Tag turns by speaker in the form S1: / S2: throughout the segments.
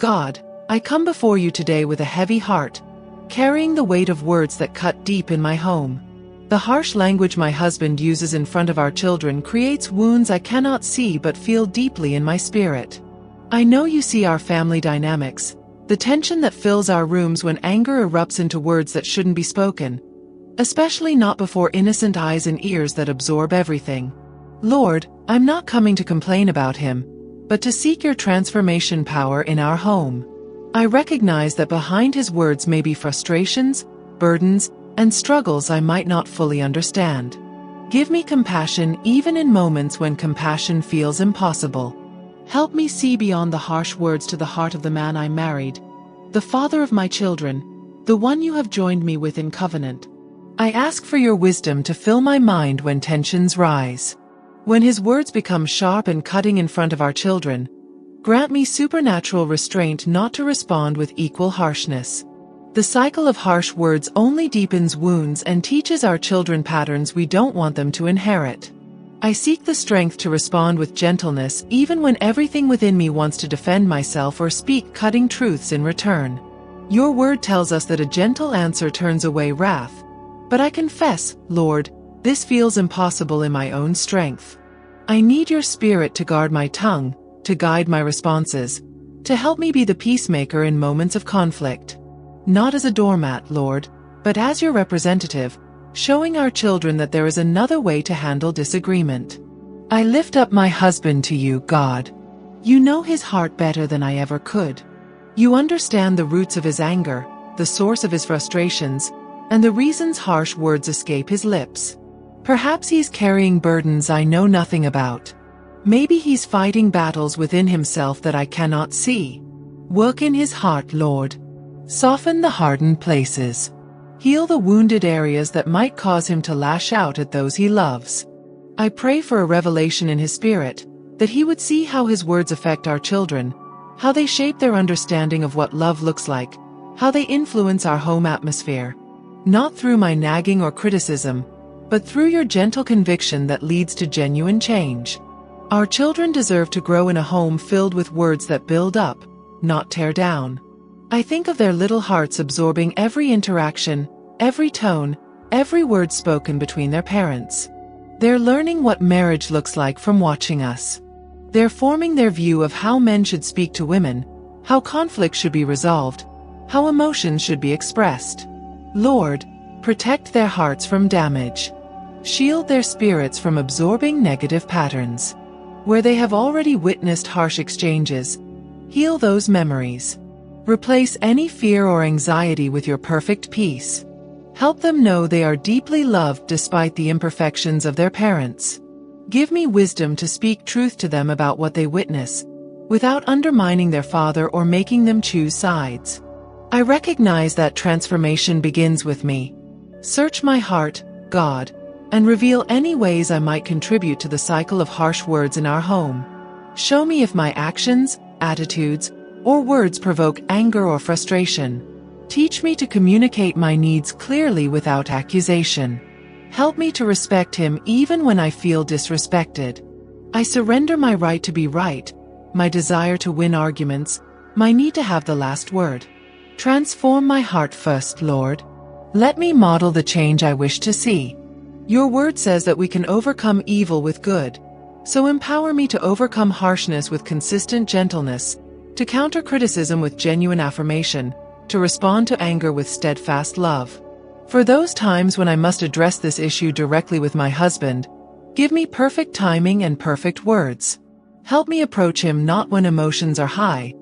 S1: God, I come before you today with a heavy heart, carrying the weight of words that cut deep in my home. The harsh language my husband uses in front of our children creates wounds I cannot see but feel deeply in my spirit. I know you see our family dynamics, the tension that fills our rooms when anger erupts into words that shouldn't be spoken, especially not before innocent eyes and ears that absorb everything. Lord, I'm not coming to complain about him, but to seek your transformation power in our home. I recognize that behind his words may be frustrations, burdens, and struggles I might not fully understand. Give me compassion even in moments when compassion feels impossible. Help me see beyond the harsh words to the heart of the man I married, the father of my children, the one you have joined me with in covenant. I ask for your wisdom to fill my mind when tensions rise. When his words become sharp and cutting in front of our children, grant me supernatural restraint not to respond with equal harshness. The cycle of harsh words only deepens wounds and teaches our children patterns we don't want them to inherit. I seek the strength to respond with gentleness even when everything within me wants to defend myself or speak cutting truths in return. Your word tells us that a gentle answer turns away wrath, but I confess, Lord, this feels impossible in my own strength. I need your Spirit to guard my tongue, to guide my responses, to help me be the peacemaker in moments of conflict. Not as a doormat, Lord, but as your representative, showing our children that there is another way to handle disagreement. I lift up my husband to you, God. You know his heart better than I ever could. You understand the roots of his anger, the source of his frustrations, and the reasons harsh words escape his lips. Perhaps he's carrying burdens I know nothing about. Maybe he's fighting battles within himself that I cannot see. Work in his heart, Lord. Soften the hardened places. Heal the wounded areas that might cause him to lash out at those he loves. I pray for a revelation in his spirit, that he would see how his words affect our children, how they shape their understanding of what love looks like, how they influence our home atmosphere. Not through my nagging or criticism, but through your gentle conviction that leads to genuine change. Our children deserve to grow in a home filled with words that build up, not tear down. I think of their little hearts absorbing every interaction, every tone, every word spoken between their parents. They're learning what marriage looks like from watching us. They're forming their view of how men should speak to women, how conflict should be resolved, how emotions should be expressed. Lord, protect their hearts from damage. Shield their spirits from absorbing negative patterns. Where they have already witnessed harsh exchanges, heal those memories. Replace any fear or anxiety with your perfect peace. Help them know they are deeply loved despite the imperfections of their parents. Give me wisdom to speak truth to them about what they witness, without undermining their father or making them choose sides. I recognize that transformation begins with me. Search my heart, God, and reveal any ways I might contribute to the cycle of harsh words in our home. Show me if my actions, attitudes, or words provoke anger or frustration. Teach me to communicate my needs clearly without accusation. Help me to respect him even when I feel disrespected. I surrender my right to be right, my desire to win arguments, my need to have the last word. Transform my heart first, Lord. Let me model the change I wish to see. Your word says that we can overcome evil with good, so empower me to overcome harshness with consistent gentleness, to counter criticism with genuine affirmation, to respond to anger with steadfast love. For those times when I must address this issue directly with my husband, give me perfect timing and perfect words. Help me approach him not when emotions are high,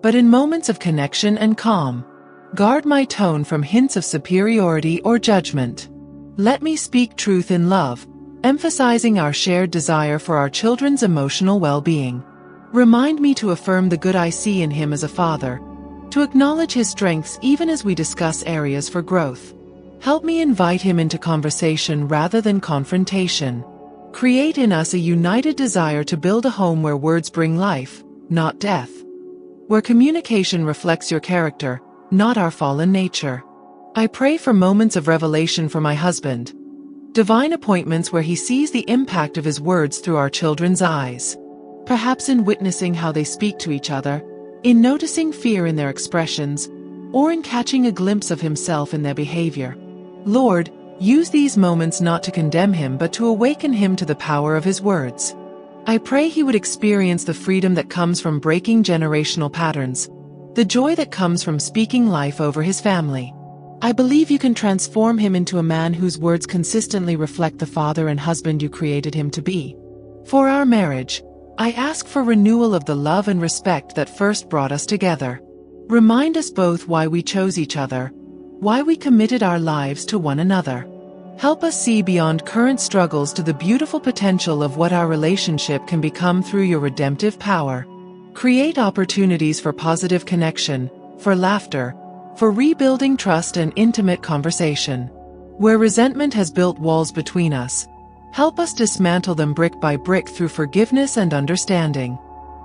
S1: but in moments of connection and calm. Guard my tone from hints of superiority or judgment. Let me speak truth in love, emphasizing our shared desire for our children's emotional well-being. Remind me to affirm the good I see in him as a father, to acknowledge his strengths even as we discuss areas for growth. Help me invite him into conversation rather than confrontation. Create in us a united desire to build a home where words bring life, not death. Where communication reflects your character, not our fallen nature. I pray for moments of revelation for my husband. Divine appointments where he sees the impact of his words through our children's eyes. Perhaps in witnessing how they speak to each other, in noticing fear in their expressions, or in catching a glimpse of himself in their behavior. Lord, use these moments not to condemn him but to awaken him to the power of his words. I pray he would experience the freedom that comes from breaking generational patterns, the joy that comes from speaking life over his family. I believe you can transform him into a man whose words consistently reflect the father and husband you created him to be. For our marriage, I ask for renewal of the love and respect that first brought us together. Remind us both why we chose each other, why we committed our lives to one another. Help us see beyond current struggles to the beautiful potential of what our relationship can become through your redemptive power. Create opportunities for positive connection, for laughter, for rebuilding trust and intimate conversation. Where resentment has built walls between us, help us dismantle them brick by brick through forgiveness and understanding.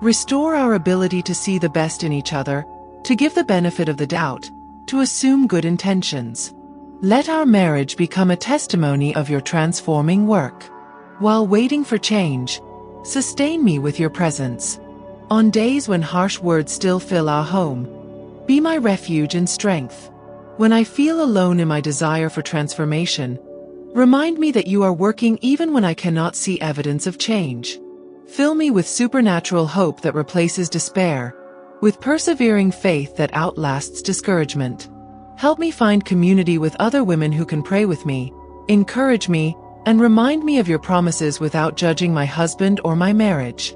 S1: Restore our ability to see the best in each other, to give the benefit of the doubt, to assume good intentions. Let our marriage become a testimony of your transforming work. While waiting for change, sustain me with your presence. On days when harsh words still fill our home, be my refuge and strength. When I feel alone in my desire for transformation, remind me that you are working even when I cannot see evidence of change. Fill me with supernatural hope that replaces despair, with persevering faith that outlasts discouragement. Help me find community with other women who can pray with me, encourage me, and remind me of your promises without judging my husband or my marriage.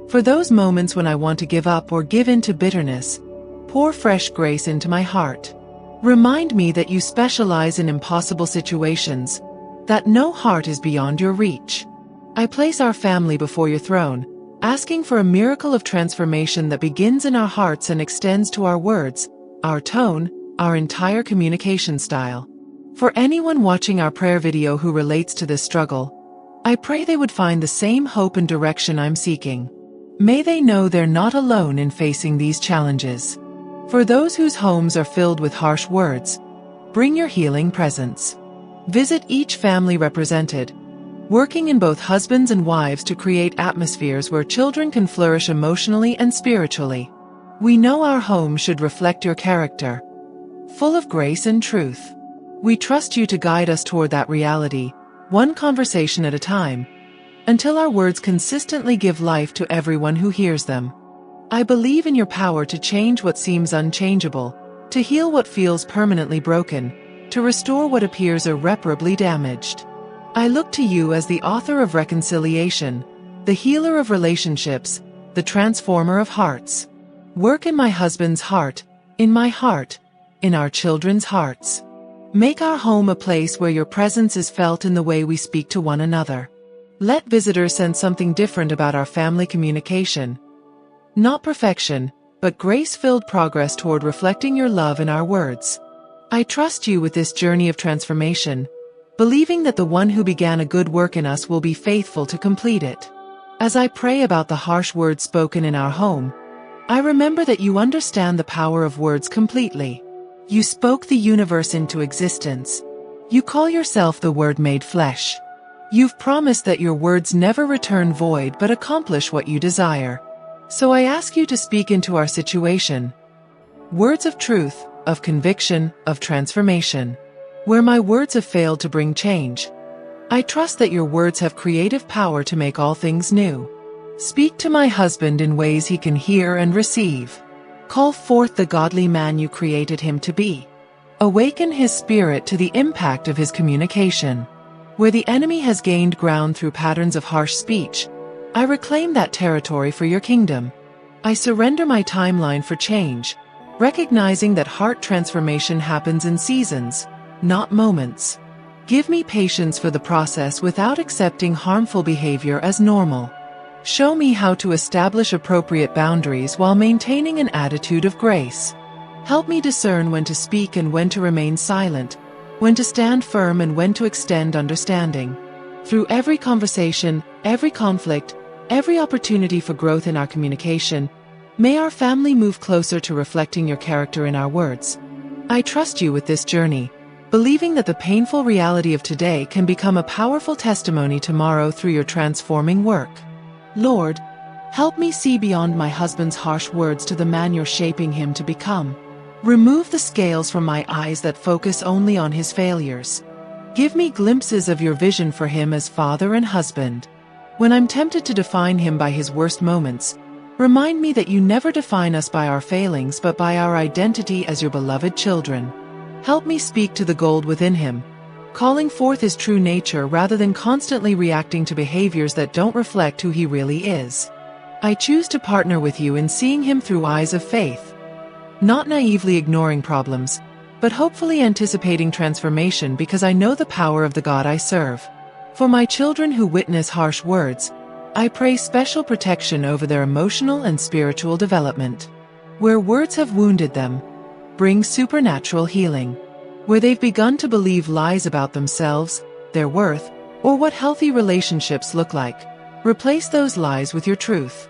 S1: For those moments when I want to give up or give in to bitterness, pour fresh grace into my heart. Remind me that you specialize in impossible situations, that no heart is beyond your reach. I place our family before your throne, asking for a miracle of transformation that begins in our hearts and extends to our words, our tone, our entire communication style. For anyone watching our prayer video who relates to this struggle, I pray they would find the same hope and direction I'm seeking. May they know they're not alone in facing these challenges. For those whose homes are filled with harsh words, bring your healing presence. Visit each family represented, working in both husbands and wives to create atmospheres where children can flourish emotionally and spiritually. We know our home should reflect your character, full of grace and truth. We trust you to guide us toward that reality, one conversation at a time, until our words consistently give life to everyone who hears them. I believe in your power to change what seems unchangeable, to heal what feels permanently broken, to restore what appears irreparably damaged. I look to you as the author of reconciliation, the healer of relationships, the transformer of hearts. Work in my husband's heart, in my heart, in our children's hearts. Make our home a place where your presence is felt in the way we speak to one another. Let visitors sense something different about our family communication. Not perfection, but grace-filled progress toward reflecting your love in our words. I trust you with this journey of transformation, believing that the one who began a good work in us will be faithful to complete it. As I pray about the harsh words spoken in our home, I remember that you understand the power of words completely. You spoke the universe into existence. You call yourself the Word made flesh. You've promised that your words never return void but accomplish what you desire. So I ask you to speak into our situation. Words of truth, of conviction, of transformation. Where my words have failed to bring change, I trust that your words have creative power to make all things new. Speak to my husband in ways he can hear and receive. Call forth the godly man you created him to be. Awaken his spirit to the impact of his communication. Where the enemy has gained ground through patterns of harsh speech, I reclaim that territory for your kingdom. I surrender my timeline for change, recognizing that heart transformation happens in seasons, not moments. Give me patience for the process without accepting harmful behavior as normal. Show me how to establish appropriate boundaries while maintaining an attitude of grace. Help me discern when to speak and when to remain silent, when to stand firm and when to extend understanding. Through every conversation, every conflict, every opportunity for growth in our communication, may our family move closer to reflecting your character in our words. I trust you with this journey, believing that the painful reality of today can become a powerful testimony tomorrow through your transforming work. Lord, Help me see beyond my husband's harsh words to the man you're shaping him to become. Remove the scales from my eyes that focus only on his failures. Give me glimpses of your vision for him as father and husband. When I'm tempted to define him by his worst moments, remind me that you never define us by our failings but by our identity as your beloved children. Help me speak to the gold within him, calling forth his true nature rather than constantly reacting to behaviors that don't reflect who he really is. I choose to partner with you in seeing him through eyes of faith, not naively ignoring problems, but hopefully anticipating transformation because I know the power of the God I serve. For my children who witness harsh words, I pray special protection over their emotional and spiritual development. Where words have wounded them, bring supernatural healing. Where they've begun to believe lies about themselves, their worth, or what healthy relationships look like, replace those lies with your truth.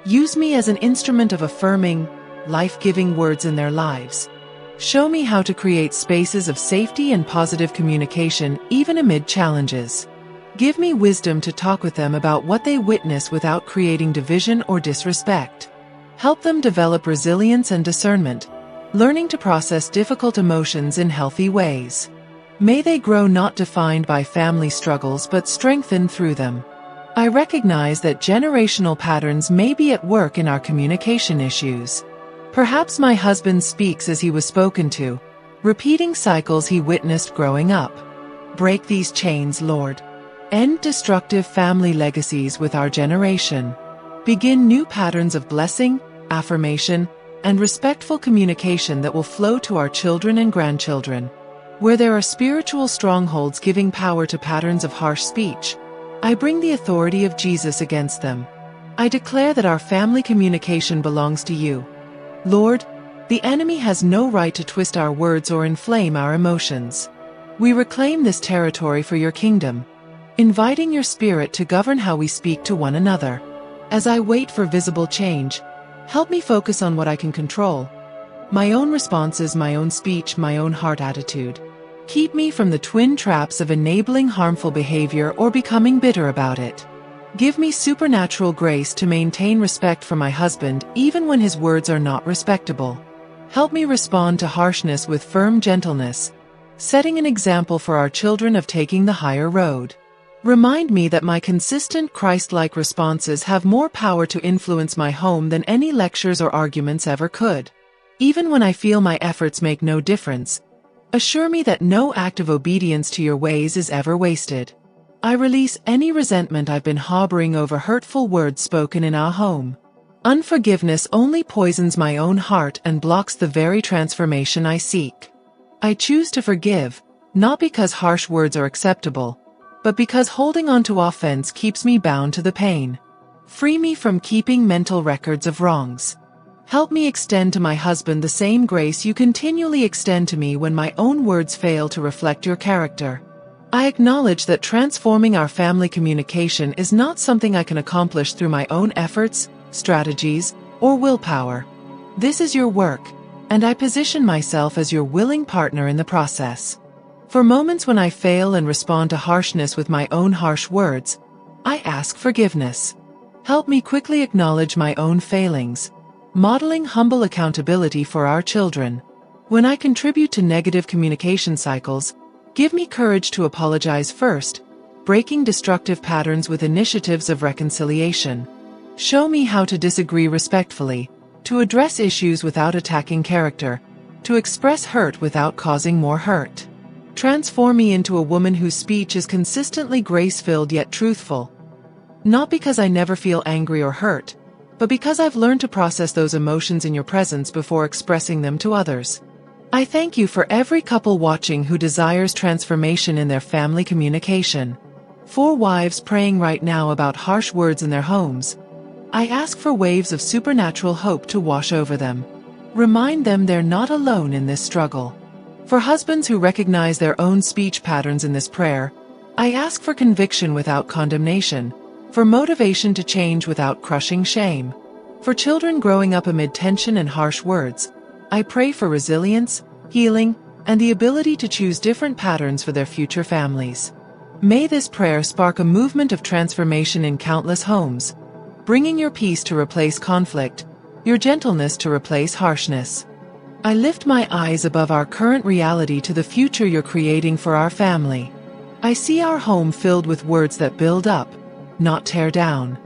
S1: Use me as an instrument of affirming, life-giving words in their lives. Show me how to create spaces of safety and positive communication even amid challenges. Give me wisdom to talk with them about what they witness without creating division or disrespect. Help them develop resilience and discernment, learning to process difficult emotions in healthy ways. May they grow not defined by family struggles but strengthened through them. I recognize that generational patterns may be at work in our communication issues. Perhaps my husband speaks as he was spoken to, repeating cycles he witnessed growing up. Break these chains, Lord. End destructive family legacies with our generation. Begin new patterns of blessing, affirmation, and respectful communication that will flow to our children and grandchildren. Where there are spiritual strongholds giving power to patterns of harsh speech, I bring the authority of Jesus against them. I declare that our family communication belongs to you. Lord, the enemy has no right to twist our words or inflame our emotions. We reclaim this territory for your kingdom, inviting your Spirit to govern how we speak to one another. As I wait for visible change, help me focus on what I can control. My own responses, my own speech, my own heart attitude. Keep me from the twin traps of enabling harmful behavior or becoming bitter about it. Give me supernatural grace to maintain respect for my husband even when his words are not respectable. Help me respond to harshness with firm gentleness, setting an example for our children of taking the higher road. Remind me that my consistent Christ-like responses have more power to influence my home than any lectures or arguments ever could. Even when I feel my efforts make no difference, assure me that no act of obedience to your ways is ever wasted. I release any resentment I've been harboring over hurtful words spoken in our home. Unforgiveness only poisons my own heart and blocks the very transformation I seek. I choose to forgive, not because harsh words are acceptable, but because holding on to offense keeps me bound to the pain. Free me from keeping mental records of wrongs. Help me extend to my husband the same grace you continually extend to me when my own words fail to reflect your character. I acknowledge that transforming our family communication is not something I can accomplish through my own efforts, strategies, or willpower. This is your work, and I position myself as your willing partner in the process. For moments when I fail and respond to harshness with my own harsh words, I ask forgiveness. Help me quickly acknowledge my own failings, modeling humble accountability for our children. When I contribute to negative communication cycles, give me courage to apologize first, breaking destructive patterns with initiatives of reconciliation. Show me how to disagree respectfully, to address issues without attacking character, to express hurt without causing more hurt. Transform me into a woman whose speech is consistently grace-filled yet truthful. Not because I never feel angry or hurt, but because I've learned to process those emotions in your presence before expressing them to others. I thank you for every couple watching who desires transformation in their family communication. For wives praying right now about harsh words in their homes, I ask for waves of supernatural hope to wash over them. Remind them they're not alone in this struggle. For husbands who recognize their own speech patterns in this prayer, I ask for conviction without condemnation, for motivation to change without crushing shame. For children growing up amid tension and harsh words, I pray for resilience, healing, and the ability to choose different patterns for their future families. May this prayer spark a movement of transformation in countless homes, bringing your peace to replace conflict, your gentleness to replace harshness. I lift my eyes above our current reality to the future you're creating for our family. I see our home filled with words that build up, not tear down.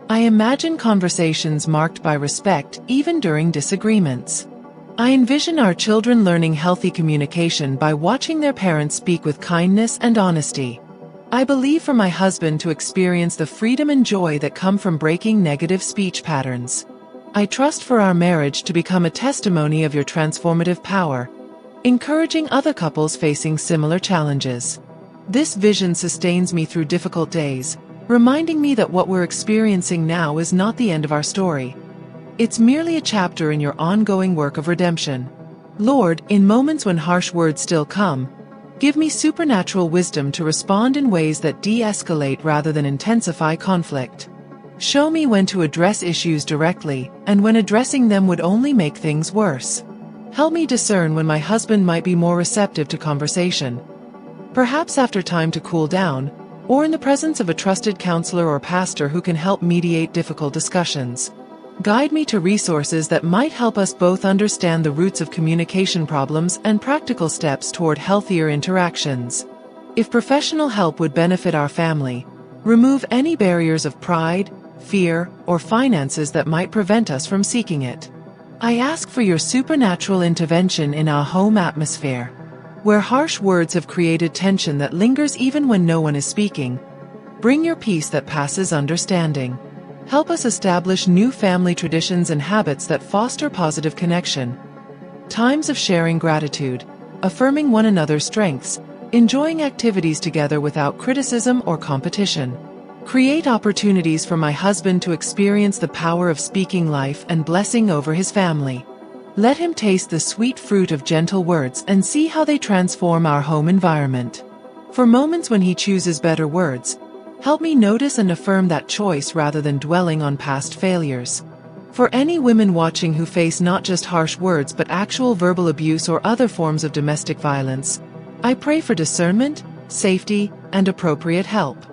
S1: I imagine conversations marked by respect even during disagreements. I envision our children learning healthy communication by watching their parents speak with kindness and honesty. I believe for my husband to experience the freedom and joy that come from breaking negative speech patterns. I trust for our marriage to become a testimony of your transformative power, encouraging other couples facing similar challenges. This vision sustains me through difficult days, reminding me that what we're experiencing now is not the end of our story. It's merely a chapter in your ongoing work of redemption. Lord, in moments when harsh words still come, give me supernatural wisdom to respond in ways that de-escalate rather than intensify conflict. Show me when to address issues directly, and when addressing them would only make things worse. Help me discern when my husband might be more receptive to conversation, perhaps after time to cool down, or in the presence of a trusted counselor or pastor who can help mediate difficult discussions. Guide me to resources that might help us both understand the roots of communication problems and practical steps toward healthier interactions. If professional help would benefit our family, remove any barriers of pride, fear, or finances that might prevent us from seeking it. I ask for your supernatural intervention in our home atmosphere. Where harsh words have created tension that lingers even when no one is speaking, bring your peace that passes understanding. Help us establish new family traditions and habits that foster positive connection. Times of sharing gratitude, affirming one another's strengths, enjoying activities together without criticism or competition. Create opportunities for my husband to experience the power of speaking life and blessing over his family. Let him taste the sweet fruit of gentle words and see how they transform our home environment. For moments when he chooses better words, help me notice and affirm that choice rather than dwelling on past failures. For any women watching who face not just harsh words but actual verbal abuse or other forms of domestic violence, I pray for discernment, safety, and appropriate help.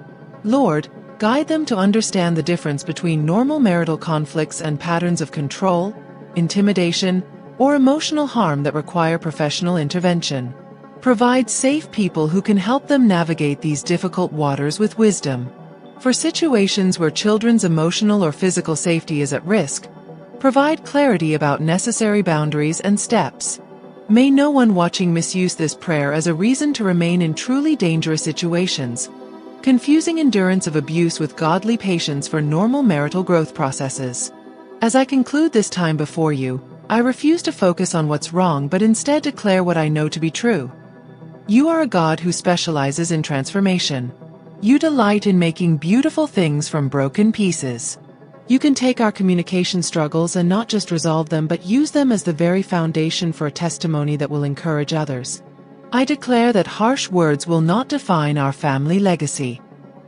S1: Lord, guide them to understand the difference between normal marital conflicts and patterns of control, intimidation, or emotional harm that require professional intervention. Provide safe people who can help them navigate these difficult waters with wisdom. For situations where children's emotional or physical safety is at risk, provide clarity about necessary boundaries and steps. May no one watching misuse this prayer as a reason to remain in truly dangerous situations, confusing endurance of abuse with godly patience for normal marital growth processes. As I conclude this time before you, I refuse to focus on what's wrong but instead declare what I know to be true. You are a God who specializes in transformation. You delight in making beautiful things from broken pieces. You can take our communication struggles and not just resolve them but use them as the very foundation for a testimony that will encourage others. I declare that harsh words will not define our family legacy.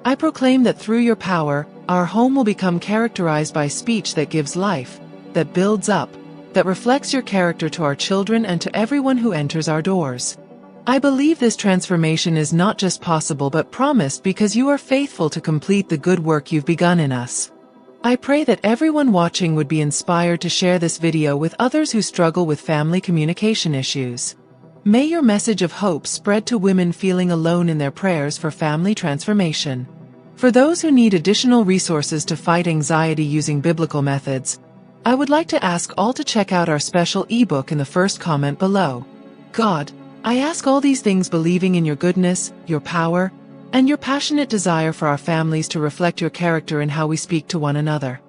S1: I proclaim that through your power, our home will become characterized by speech that gives life, that builds up, that reflects your character to our children and to everyone who enters our doors. I believe this transformation is not just possible but promised because you are faithful to complete the good work you've begun in us. I pray that everyone watching would be inspired to share this video with others who struggle with family communication issues. May your message of hope spread to women feeling alone in their prayers for family transformation. For those who need additional resources to fight anxiety using biblical methods, I would like to ask all to check out our special ebook in the first comment below. God, I ask all these things believing in your goodness, your power, and your passionate desire for our families to reflect your character in how we speak to one another.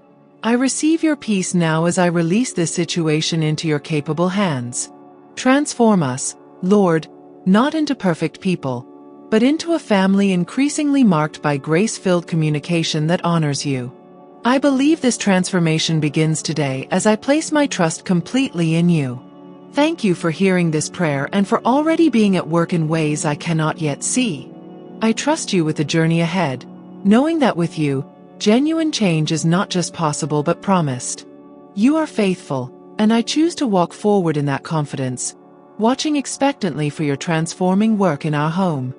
S1: I receive your peace now as I release this situation into your capable hands. Transform us, Lord, not into perfect people, but into a family increasingly marked by grace-filled communication that honors you. I believe this transformation begins today as I place my trust completely in you. Thank you for hearing this prayer and for already being at work in ways I cannot yet see. I trust you with the journey ahead, knowing that with you, genuine change is not just possible but promised. You are faithful, and I choose to walk forward in that confidence, watching expectantly for your transforming work in our home.